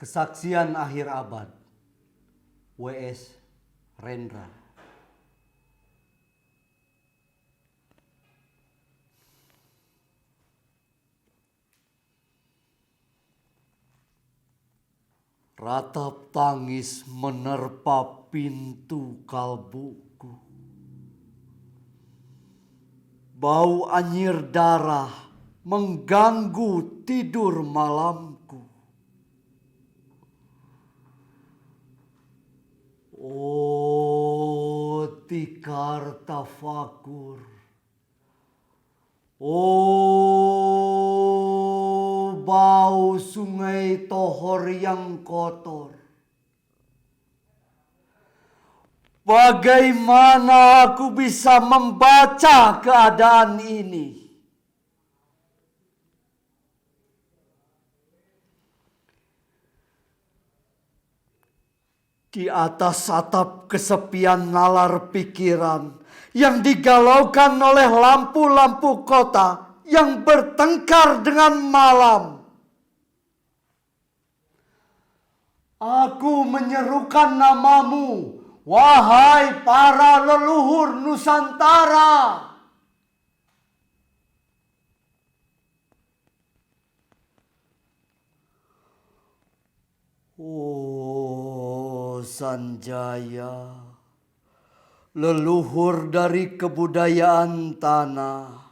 Kesaksian Akhir Abad, W.S. Rendra. Ratap tangis menerpa pintu kalbuku. Bau anyir darah mengganggu tidur malamku. Oh, tikar tafakur. Oh, bau sungai Tohor yang kotor. Bagaimana aku bisa membaca keadaan ini? Di atas atap kesepian nalar pikiran yang digalaukan oleh lampu-lampu kota yang bertengkar dengan malam. Aku menyerukan namamu, wahai para leluhur Nusantara. Oh, Sanjaya, leluhur dari kebudayaan tanah.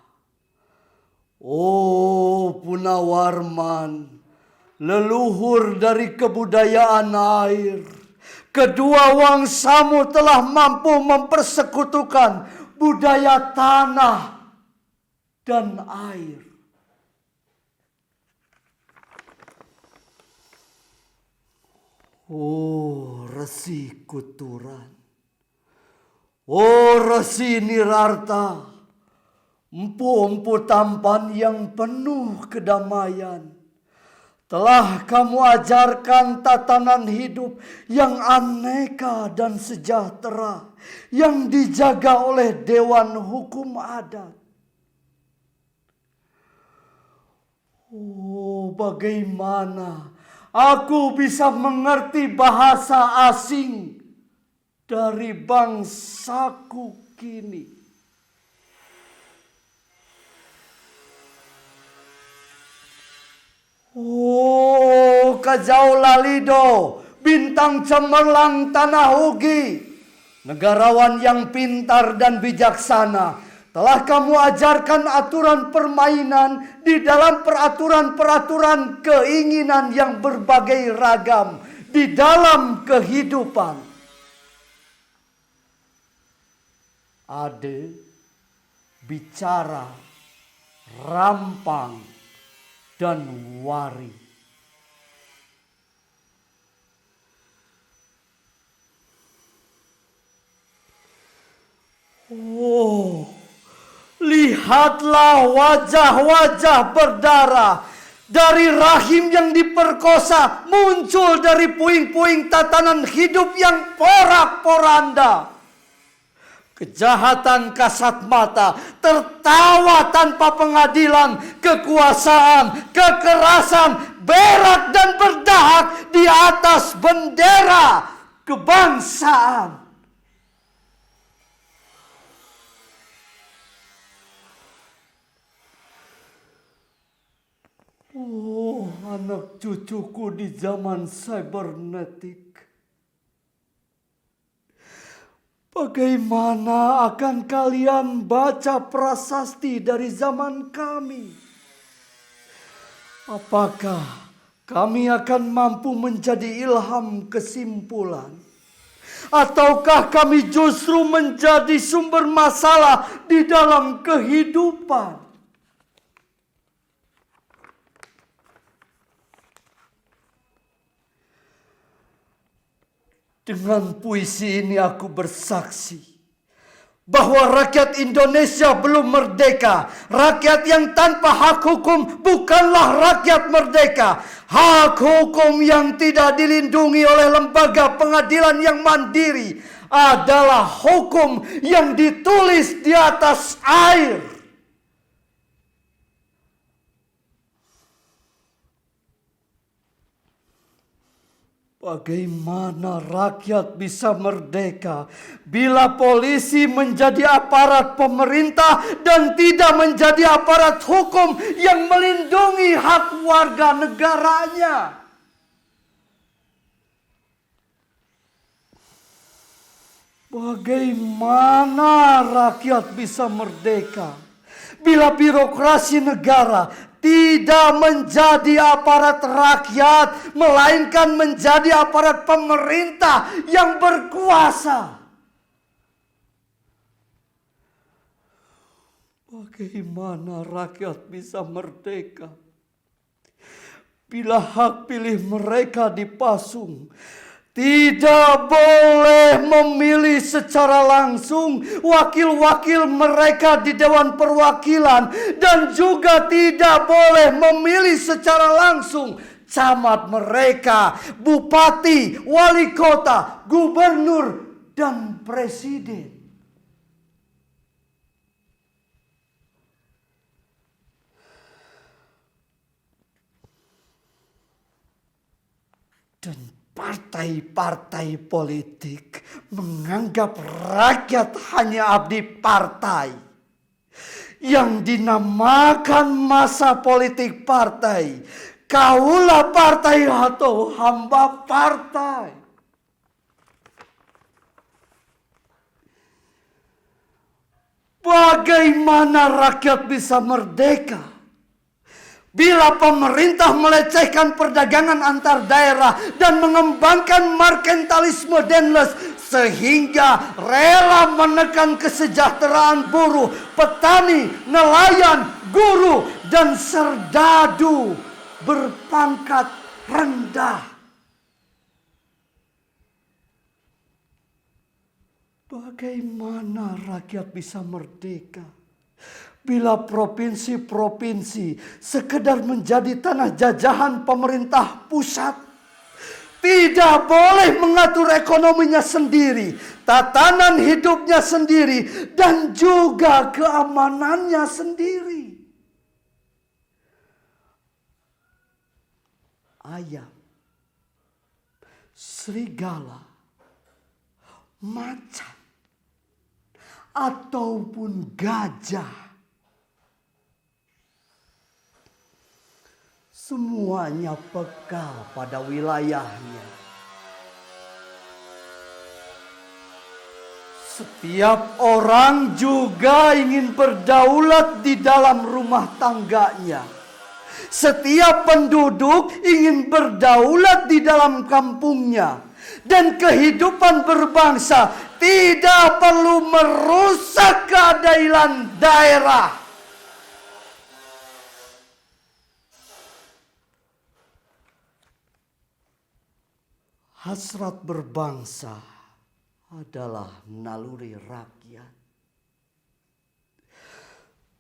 Oh, Punawarman, leluhur dari kebudayaan air. Kedua wangsamu telah mampu mempersekutukan budaya tanah dan air. Oh, Resi Kuturan. Oh, Resi Nirarta. Empu-empu tampan yang penuh kedamaian. Telah kamu ajarkan tatanan hidup yang aneka dan sejahtera, yang dijaga oleh Dewan Hukum Adat. Oh, bagaimana aku bisa mengerti bahasa asing dari bangsaku kini? Oh, Kajau Lalido, bintang cemerlang tanah Ugi, negarawan yang pintar dan bijaksana, telah kamu ajarkan aturan permainan di dalam peraturan-peraturan keinginan yang berbagai ragam di dalam kehidupan. Ade, bicara, rampang, dan wari. Oh, lihatlah wajah-wajah berdarah dari rahim yang diperkosa, muncul dari puing-puing tatanan hidup yang porak-poranda. Kejahatan kasat mata, tertawa tanpa pengadilan, kekuasaan, kekerasan, berak dan berdahak di atas bendera kebangsaan. Oh, anak cucuku di zaman cybernetik. Bagaimana akan kalian baca prasasti dari zaman kami? Apakah kami akan mampu menjadi ilham kesimpulan? Ataukah kami justru menjadi sumber masalah di dalam kehidupan? Dengan puisi ini aku bersaksi bahwa rakyat Indonesia belum merdeka. Rakyat yang tanpa hak hukum bukanlah rakyat merdeka. Hak hukum yang tidak dilindungi oleh lembaga pengadilan yang mandiri adalah hukum yang ditulis di atas air. Bagaimana rakyat bisa merdeka bila polisi menjadi aparat pemerintah dan tidak menjadi aparat hukum yang melindungi hak warga negaranya? Bagaimana rakyat bisa merdeka bila birokrasi negara tidak menjadi aparat rakyat, melainkan menjadi aparat pemerintah yang berkuasa? Bagaimana rakyat bisa merdeka bila hak pilih mereka dipasung? Tidak boleh memilih secara langsung wakil-wakil mereka di Dewan Perwakilan, dan juga tidak boleh memilih secara langsung camat mereka, bupati, wali kota, gubernur, dan presiden. Dan partai-partai politik menganggap rakyat hanya abdi partai, yang dinamakan masa politik partai, kaulah partai atau hamba partai. Bagaimana rakyat bisa merdeka bila pemerintah melecehkan perdagangan antar daerah dan mengembangkan merkantilisme denles sehingga rela menekan kesejahteraan buruh, petani, nelayan, guru, dan serdadu berpangkat rendah? Bagaimana rakyat bisa merdeka bila provinsi-provinsi sekedar menjadi tanah jajahan pemerintah pusat? Tidak boleh mengatur ekonominya sendiri, tatanan hidupnya sendiri, dan juga keamanannya sendiri. Ayam, serigala, macan, ataupun gajah, semuanya peka pada wilayahnya. Setiap orang juga ingin berdaulat di dalam rumah tangganya. Setiap penduduk ingin berdaulat di dalam kampungnya. Dan kehidupan berbangsa tidak perlu merusak keadilan daerah. Hasrat berbangsa adalah naluri rakyat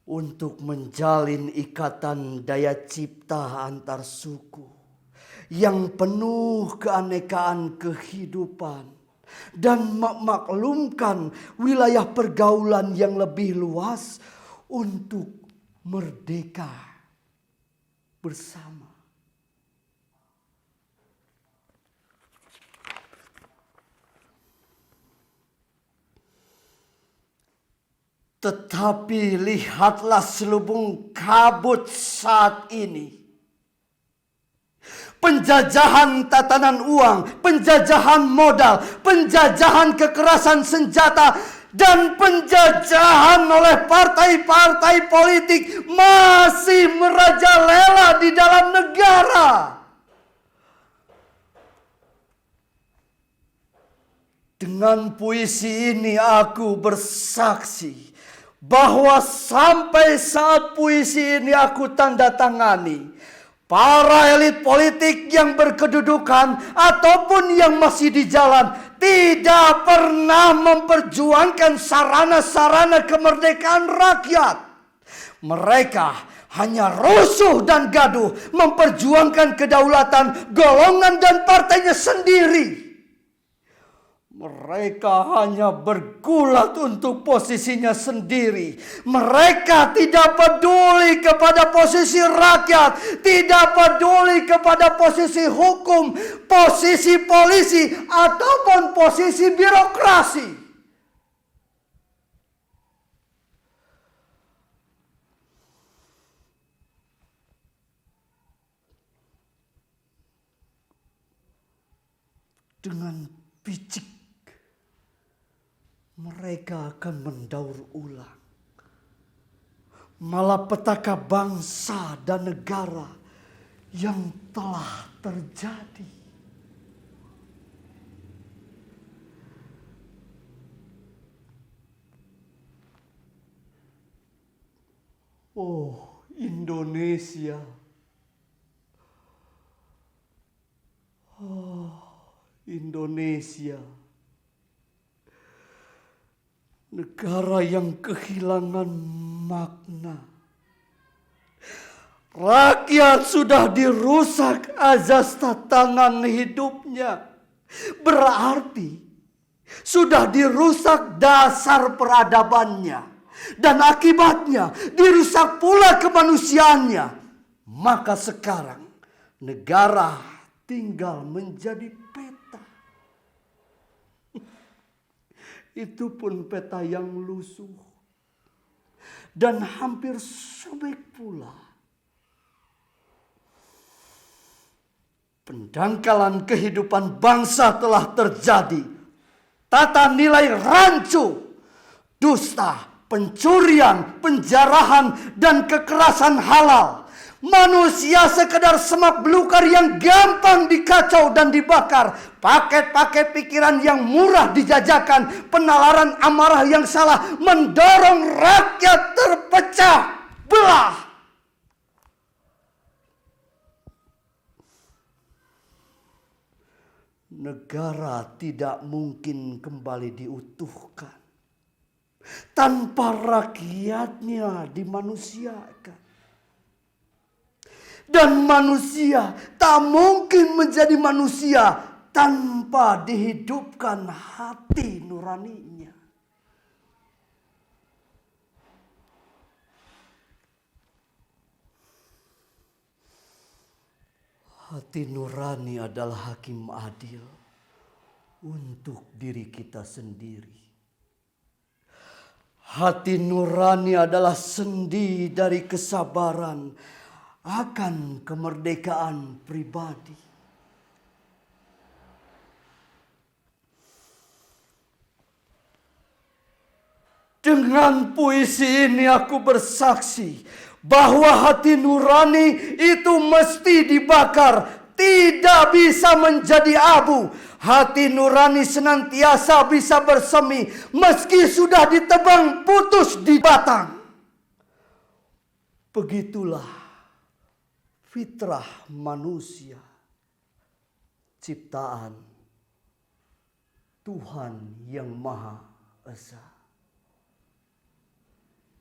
untuk menjalin ikatan daya cipta antar suku yang penuh keanekaan kehidupan dan memaklumkan wilayah pergaulan yang lebih luas untuk merdeka bersama. Tetapi lihatlah selubung kabut saat ini. Penjajahan tatanan uang, penjajahan modal, penjajahan kekerasan senjata, dan penjajahan oleh partai-partai politik masih merajalela di dalam negara. Dengan puisi ini aku bersaksi bahwa sampai saat puisi ini aku tanda tangani, para elit politik yang berkedudukan ataupun yang masih di jalan tidak pernah memperjuangkan sarana-sarana kemerdekaan rakyat. Mereka hanya rusuh dan gaduh memperjuangkan kedaulatan golongan dan partainya sendiri. Mereka hanya bergulat untuk posisinya sendiri. Mereka tidak peduli kepada posisi rakyat, tidak peduli kepada posisi hukum, posisi polisi, ataupun posisi birokrasi. Dengan picik mereka akan mendaur ulang malapetaka bangsa dan negara yang telah terjadi. Oh, Indonesia. Oh, Indonesia. Negara yang kehilangan makna. Rakyat sudah dirusak azas tatanan hidupnya. Berarti sudah dirusak dasar peradabannya. Dan akibatnya dirusak pula kemanusiaannya. Maka sekarang negara tinggal menjadi peta. Itu pun peta yang lusuh. Dan hampir sobek pula. Pendangkalan kehidupan bangsa telah terjadi. Tata nilai rancu, dusta, pencurian, penjarahan, dan kekerasan halal. Manusia sekedar semak belukar yang gampang dikacau dan dibakar. Paket-paket pikiran yang murah dijajakan. Penalaran amarah yang salah mendorong rakyat terpecah belah. Negara tidak mungkin kembali diutuhkan tanpa rakyatnya dimanusiakan. Dan manusia tak mungkin menjadi manusia tanpa dihidupkan hati nuraninya. Hati nurani adalah hakim adil untuk diri kita sendiri. Hati nurani adalah sendi dari kesabaran akan kemerdekaan pribadi. Dengan puisi ini aku bersaksi bahwa hati nurani itu mesti dibakar, tidak bisa menjadi abu. Hati nurani senantiasa bisa bersemi meski sudah ditebang putus di batang. Begitulah fitrah manusia, ciptaan Tuhan yang Maha Esa.